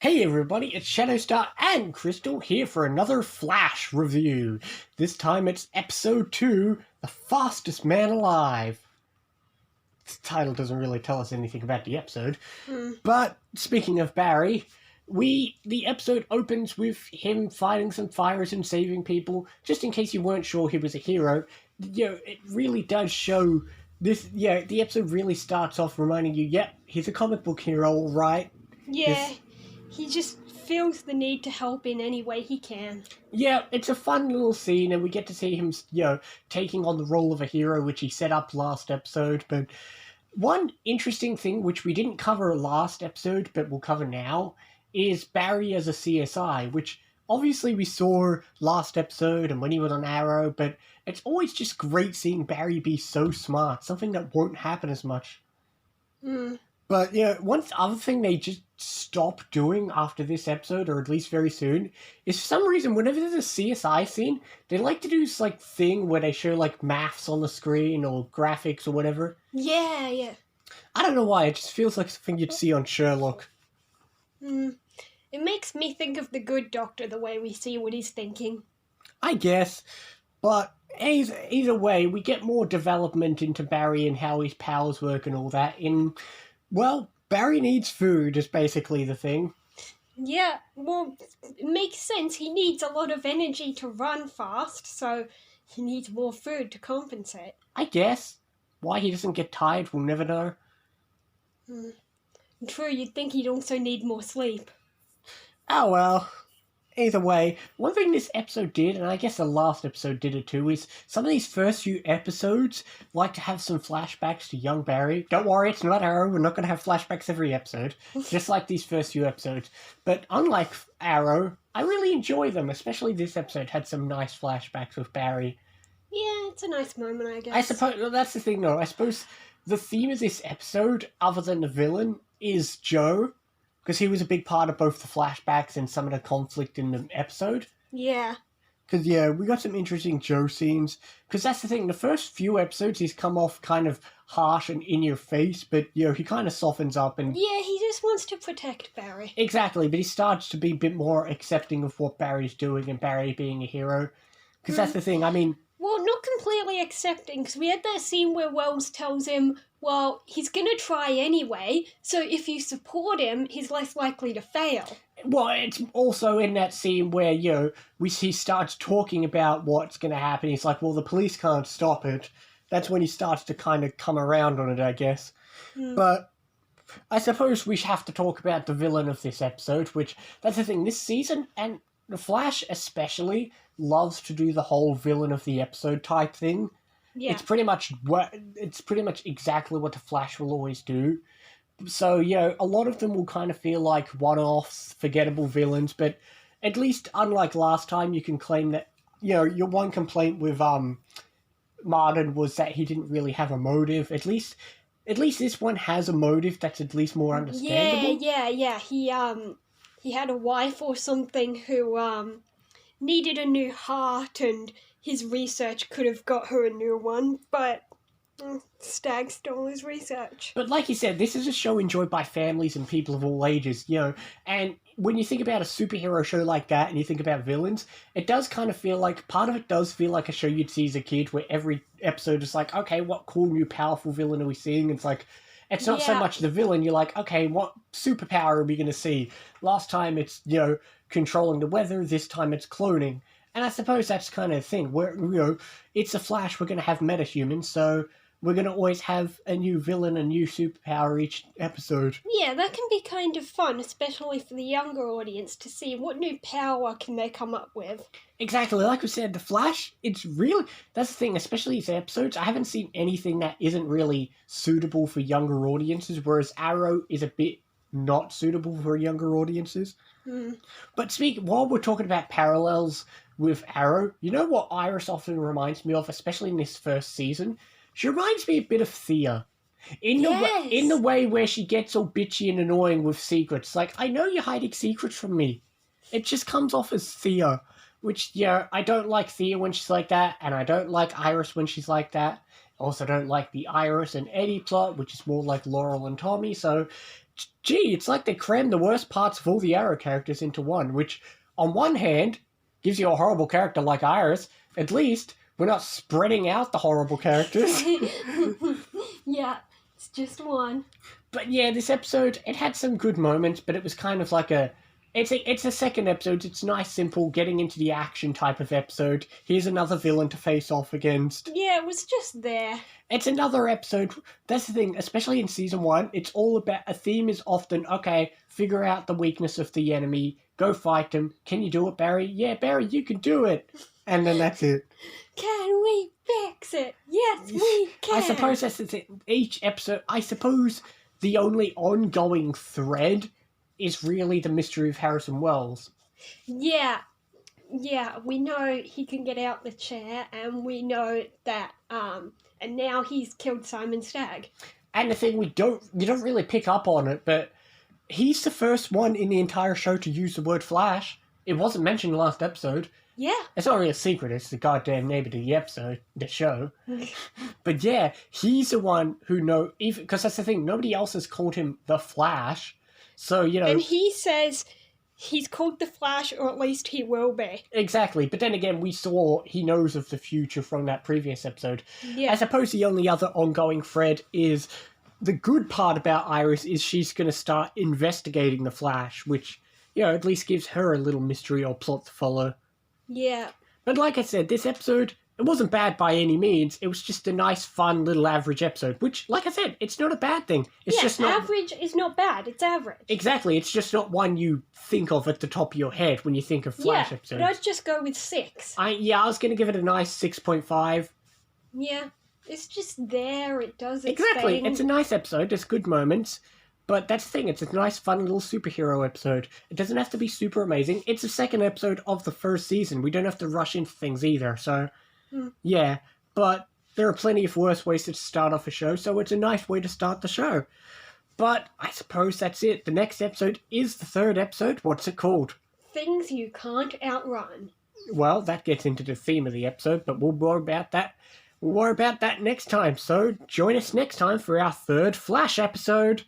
Hey everybody, it's Shadowstar and Crystal here for another Flash review. This time it's episode 2, The Fastest Man Alive. The title doesn't really tell us anything about the episode. But speaking of Barry, the episode opens with him fighting some fires and saving people. Just in case you weren't sure he was a hero, it really does show this. The episode really starts off reminding you, he's a comic book hero, all right. Yeah, he just feels the need to help in any way he can. Yeah, it's a fun little scene, and we get to see him, taking on the role of a hero, which he set up last episode. But one interesting thing, which we didn't cover last episode, but we'll cover now, is Barry as a CSI, which obviously we saw last episode and when he was on Arrow, but it's always just great seeing Barry be so smart, something that won't happen as much. But one other thing they just stop doing after this episode, or at least very soon, is for some reason whenever there's a CSI scene, they like to do this thing where they show maths on the screen or graphics or whatever. Yeah. I don't know why, it just feels like something you'd see on Sherlock. It makes me think of the Good Doctor, the way we see what he's thinking. I guess, but either way, we get more development into Barry and how his powers work and all that well, Barry needs food is basically the thing. Yeah, well, it makes sense. He needs a lot of energy to run fast, so he needs more food to compensate. I guess. Why he doesn't get tired, we'll never know. True, you'd think he'd also need more sleep. Oh well. Either way, one thing this episode did, and I guess the last episode did it too, is some of these first few episodes like to have some flashbacks to young Barry. Don't worry, it's not Arrow, we're not going to have flashbacks every episode, just like these first few episodes. But unlike Arrow, I really enjoy them, especially this episode had some nice flashbacks with Barry. Yeah, it's a nice moment, I guess. I suppose, that's the thing though, I suppose the theme of this episode, other than the villain, is Joe. Because he was a big part of both the flashbacks and some of the conflict in the episode. Yeah. Because, we got some interesting Joe scenes. Because that's the thing, the first few episodes, he's come off kind of harsh and in your face, but, he kind of softens up and... Yeah, he just wants to protect Barry. Exactly, but he starts to be a bit more accepting of what Barry's doing and Barry being a hero. Because that's the thing, I mean... Well, not completely accepting, because we had that scene where Wells tells him, well, he's going to try anyway, so if you support him, he's less likely to fail. Well, it's also in that scene where, he starts talking about what's going to happen. He's like, well, the police can't stop it. That's when he starts to kind of come around on it, I guess. But I suppose we have to talk about the villain of this episode, which, that's the thing, this season, and The Flash especially, loves to do the whole villain of the episode type thing. Yeah. It's pretty much exactly what the Flash will always do. So, a lot of them will kind of feel like one-offs, forgettable villains, but at least, unlike last time, you can claim that, your one complaint with Martin was that he didn't really have a motive. At least this one has a motive that's at least more understandable. Yeah. He had a wife or something who needed a new heart, and his research could have got her a new one, but Stag stole his research. But like you said, this is a show enjoyed by families and people of all ages, and when you think about a superhero show like that and you think about villains, it does kind of feel like, part of it does feel like a show you'd see as a kid where every episode is like, okay, what cool new powerful villain are we seeing? It's like, it's not so much the villain, you're like, okay, what superpower are we going to see? Last time it's, controlling the weather, this time it's cloning. And I suppose that's kind of the thing, where, it's a Flash, we're going to have metahumans, so we're going to always have a new villain, a new superpower each episode. Yeah, that can be kind of fun, especially for the younger audience, to see what new power can they come up with. Exactly, like we said, The Flash, it's really, that's the thing, especially these episodes, I haven't seen anything that isn't really suitable for younger audiences, whereas Arrow is a bit not suitable for younger audiences. But while we're talking about parallels with Arrow, you know what Iris often reminds me of, especially in this first season? She reminds me a bit of Thea. In the way where she gets all bitchy and annoying with secrets. Like, I know you're hiding secrets from me. It just comes off as Thea. Which, I don't like Thea when she's like that, and I don't like Iris when she's like that. Also don't like the Iris and Eddie plot, which is more like Laurel and Tommy, so gee, it's like they crammed the worst parts of all the Arrow characters into one, which, on one hand, gives you a horrible character like Iris. At least we're not spreading out the horrible characters. Yeah, it's just one. But yeah, this episode, it had some good moments, but it was kind of like it's a second episode. It's nice, simple, getting into the action type of episode. Here's another villain to face off against. Yeah, it was just there. It's another episode. That's the thing, especially in season 1, it's all about, a theme is often, okay, figure out the weakness of the enemy, go fight them. Can you do it, Barry? Yeah, Barry, you can do it. And then that's it. Can we fix it? Yes, we can. I suppose that's it. Each episode, I suppose the only ongoing thread is really the mystery of Harrison Wells. Yeah, we know he can get out the chair, and we know that, and now he's killed Simon Stagg. And the thing you don't really pick up on it, but he's the first one in the entire show to use the word Flash. It wasn't mentioned last episode. Yeah. It's not really a secret, it's the goddamn name of the episode, the show. But yeah, he's the one who even because that's the thing, nobody else has called him the Flash. So, And he says he's called the Flash, or at least he will be. Exactly, but then again, we saw he knows of the future from that previous episode. Yeah. I suppose the only other ongoing thread is, the good part about Iris is she's going to start investigating the Flash, which, at least gives her a little mystery or plot to follow. Yeah. But like I said, this episode, it wasn't bad by any means. It was just a nice, fun, little average episode, which, like I said, it's not a bad thing. It's just not... average is not bad. It's average. Exactly. It's just not one you think of at the top of your head when you think of Flash episodes. But I'd just go with 6. I was going to give it a nice 6.5. Yeah. It's just there. It does its Exactly. thing. It's a nice episode. There's good moments. But that's the thing. It's a nice, fun little superhero episode. It doesn't have to be super amazing. It's the second episode of the first season. We don't have to rush into things either. So... yeah, but there are plenty of worse ways to start off a show, so it's a nice way to start the show. But I suppose that's it. The next episode is the third episode. What's it called? Things you can't outrun. Well, that gets into the theme of the episode, but we'll worry about that. We'll worry about that next time. So join us next time for our third Flash episode.